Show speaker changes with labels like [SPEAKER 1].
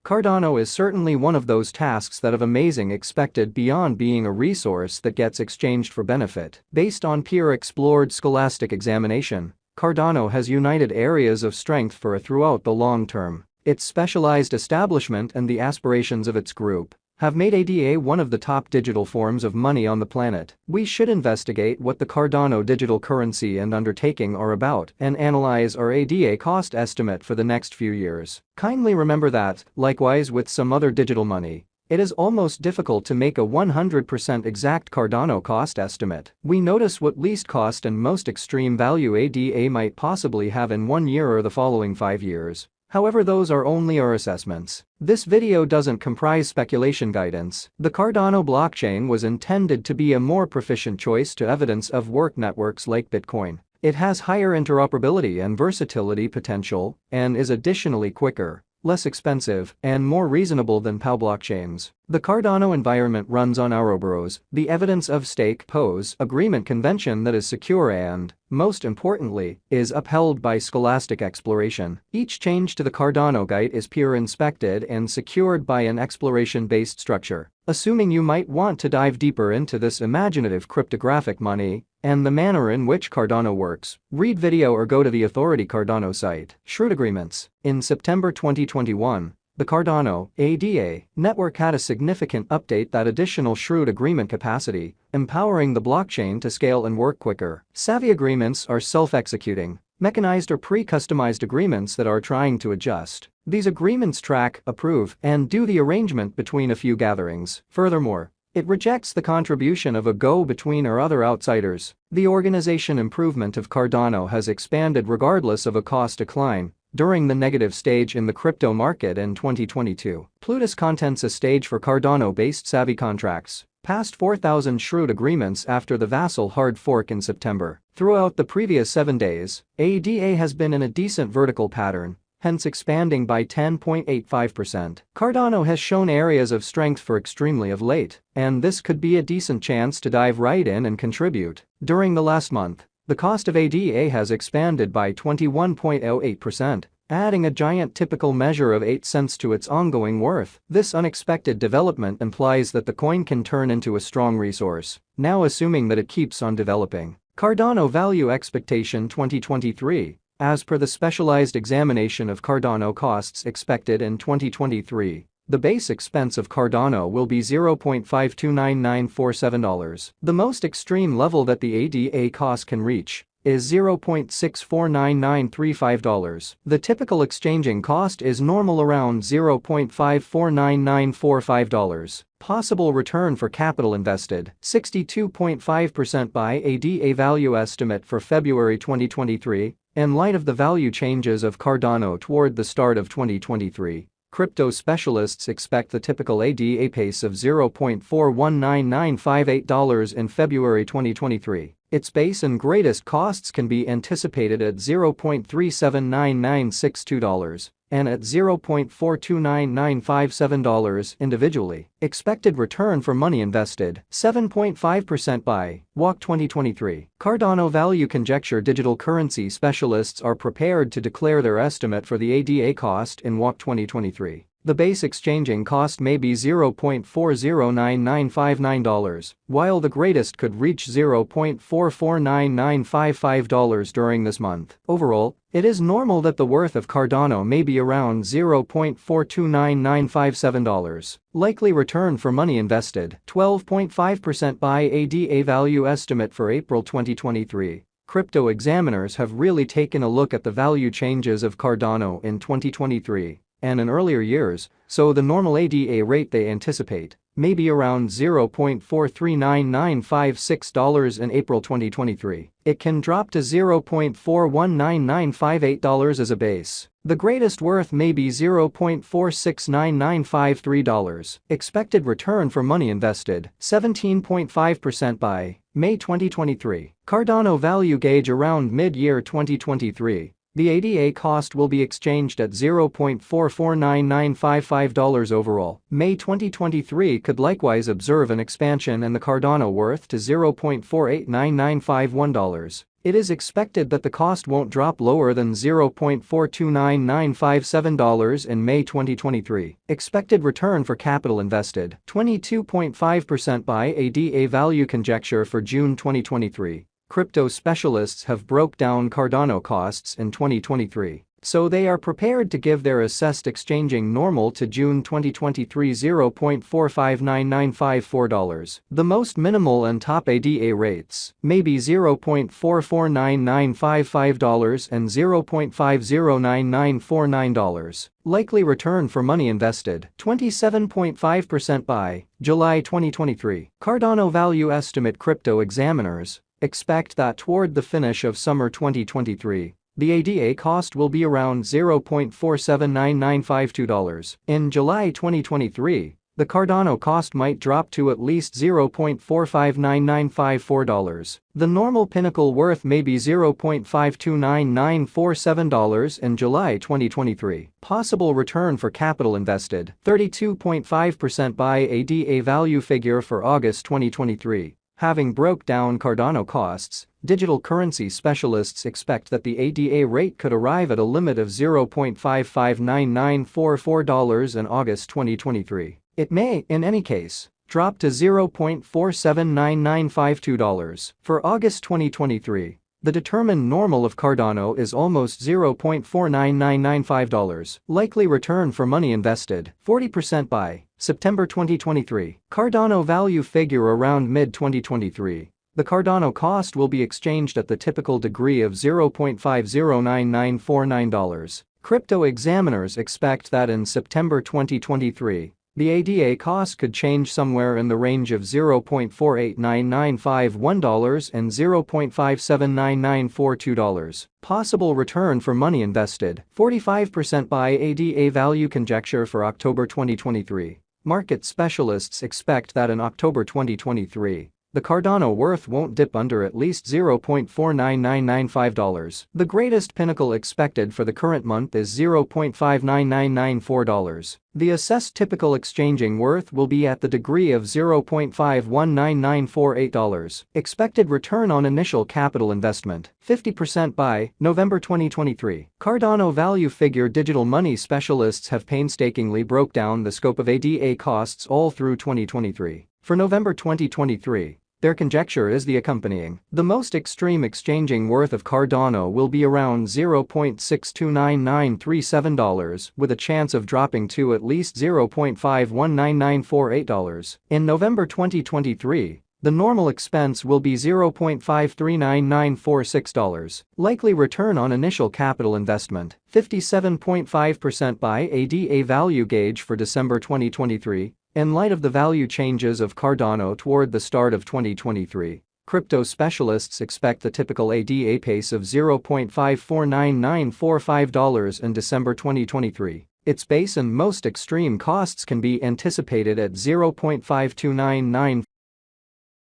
[SPEAKER 1] Cardano is certainly one of those tasks that have amazing expected beyond being a resource that gets exchanged for benefit. Based on peer-explored scholastic examination, Cardano has united areas of strength for throughout the long term. Its specialized establishment and the aspirations of its group have made ADA one of the top digital forms of money on the planet. We should investigate what the Cardano digital currency and undertaking are about and analyze our ADA cost estimate for the next few years. Kindly remember that, likewise with some other digital money, it is almost difficult to make a 100% exact Cardano cost estimate. We notice what least cost and most extreme value ADA might possibly have in 1 year or the following 5 years. However, those are only our assessments. This video doesn't comprise speculation guidance. The Cardano blockchain was intended to be a more proficient choice to evidence of work networks like Bitcoin. It has higher interoperability and versatility potential and is additionally quicker, less expensive, and more reasonable than POW blockchains. The Cardano environment runs on Ouroboros, the evidence of stake POS agreement convention that is secure and, most importantly, is upheld by scholastic exploration. Each change to the Cardano Gate is peer inspected and secured by an exploration-based structure. Assuming you might want to dive deeper into this imaginative cryptographic money and the manner in which Cardano works, read video or go to the authority Cardano site. Shrewd agreements. In September 2021, the Cardano ADA network had a significant update that additional shrewd agreement capacity, empowering the blockchain to scale and work quicker. Savvy agreements are self-executing, mechanized or pre-customized agreements that are trying to adjust. These agreements track, approve, and do the arrangement between a few gatherings. Furthermore, it rejects the contribution of a go-between or other outsiders. The organization improvement of Cardano has expanded regardless of a cost decline during the negative stage in the crypto market in 2022. Plutus contents a stage for Cardano-based savvy contracts, past 4,000 shrewd agreements after the Vassal hard fork in September. Throughout the previous 7 days, ADA has been in a decent vertical pattern, hence expanding by 10.85%. Cardano has shown areas of strength for extremely of late, and this could be a decent chance to dive right in and contribute. During the last month, the cost of ADA has expanded by 21.08%, adding a giant typical measure of 8 cents to its ongoing worth. This unexpected development implies that the coin can turn into a strong resource, now assuming that it keeps on developing. Cardano Value Expectation 2023. As per the specialized examination of Cardano costs expected in 2023, the base expense of Cardano will be $0.529947. The most extreme level that the ADA cost can reach is $0.649935. The typical exchanging cost is normal around $0.549945. Possible return for capital invested, 62.5% by ADA value estimate for February 2023. In light of the value changes of Cardano toward the start of 2023, crypto specialists expect the typical ADA pace of $0.419958 in February 2023. Its base and greatest costs can be anticipated at $0.379962 and at $0.429957 individually. Expected return for money invested, 7.5% by WAC 2023. Cardano Value Conjecture digital currency specialists are prepared to declare their estimate for the ADA cost in WAC 2023. The base exchanging cost may be $0.409959, while the greatest could reach $0.449955 during this month. Overall, it is normal that the worth of Cardano may be around $0.429957. Likely return for money invested, 12.5% by ADA value estimate for April 2023. Crypto examiners have really taken a look at the value changes of Cardano in 2023 and in earlier years, so the normal ADA rate they anticipate may be around $0.439956 in April 2023. It can drop to $0.419958 as a base. The greatest worth may be $0.469953. Expected return for money invested, 17.5% by May 2023. Cardano value gauge around mid-year 2023. The ADA cost will be exchanged at $0.449955 overall. May 2023 could likewise observe an expansion in the Cardano worth to $0.489951. It is expected that the cost won't drop lower than $0.429957 in May 2023. Expected return for capital invested, 22.5% by ADA value conjecture for June 2023. Crypto specialists have broke down Cardano costs in 2023. So they are prepared to give their assessed exchanging normal to June 2023 $0.459954. The most minimal and top ADA rates may be $0.449955 and $0.509949. Likely return for money invested, 27.5% by July 2023. Cardano value estimate. Crypto examiners expect that toward the finish of summer 2023, the ADA cost will be around $0.479952. In July 2023, the Cardano cost might drop to at least $0.459954. The normal pinnacle worth may be $0.529947 in July 2023. Possible return for capital invested, 32.5% by ADA value figure for August 2023. Having broke down Cardano costs, digital currency specialists expect that the ADA rate could arrive at a limit of $0.559944 in August 2023. It may, in any case, drop to $0.479952. For August 2023, the determined normal of Cardano is almost $0.49995. Likely return for money invested, 40% by September 2023. Cardano value figure around mid-2023. The Cardano cost will be exchanged at the typical degree of $0.509949. Crypto examiners expect that in September 2023, the ADA cost could change somewhere in the range of $0.489951 and $0.579942. Possible return for money invested, 45% by ADA value conjecture for October 2023. Market specialists expect that in October 2023, the Cardano worth won't dip under at least $0.49995. The greatest pinnacle expected for the current month is $0.59994. The assessed typical exchanging worth will be at the degree of $0.519948. Expected return on initial capital investment, 50% by November 2023. Cardano value figure. Digital money specialists have painstakingly broke down the scope of ADA costs all through 2023. For November 2023, their conjecture is the accompanying. The most extreme exchanging worth of Cardano will be around $0.629937, with a chance of dropping to at least $0.519948. In November 2023, the normal expense will be $0.539946. Likely return on initial capital investment, 57.5% by ADA value gauge for December 2023. In light of the value changes of Cardano toward the start of 2023, crypto specialists expect the typical ADA pace of $0.549945 in December 2023. Its base and most extreme costs can be anticipated at $0.529948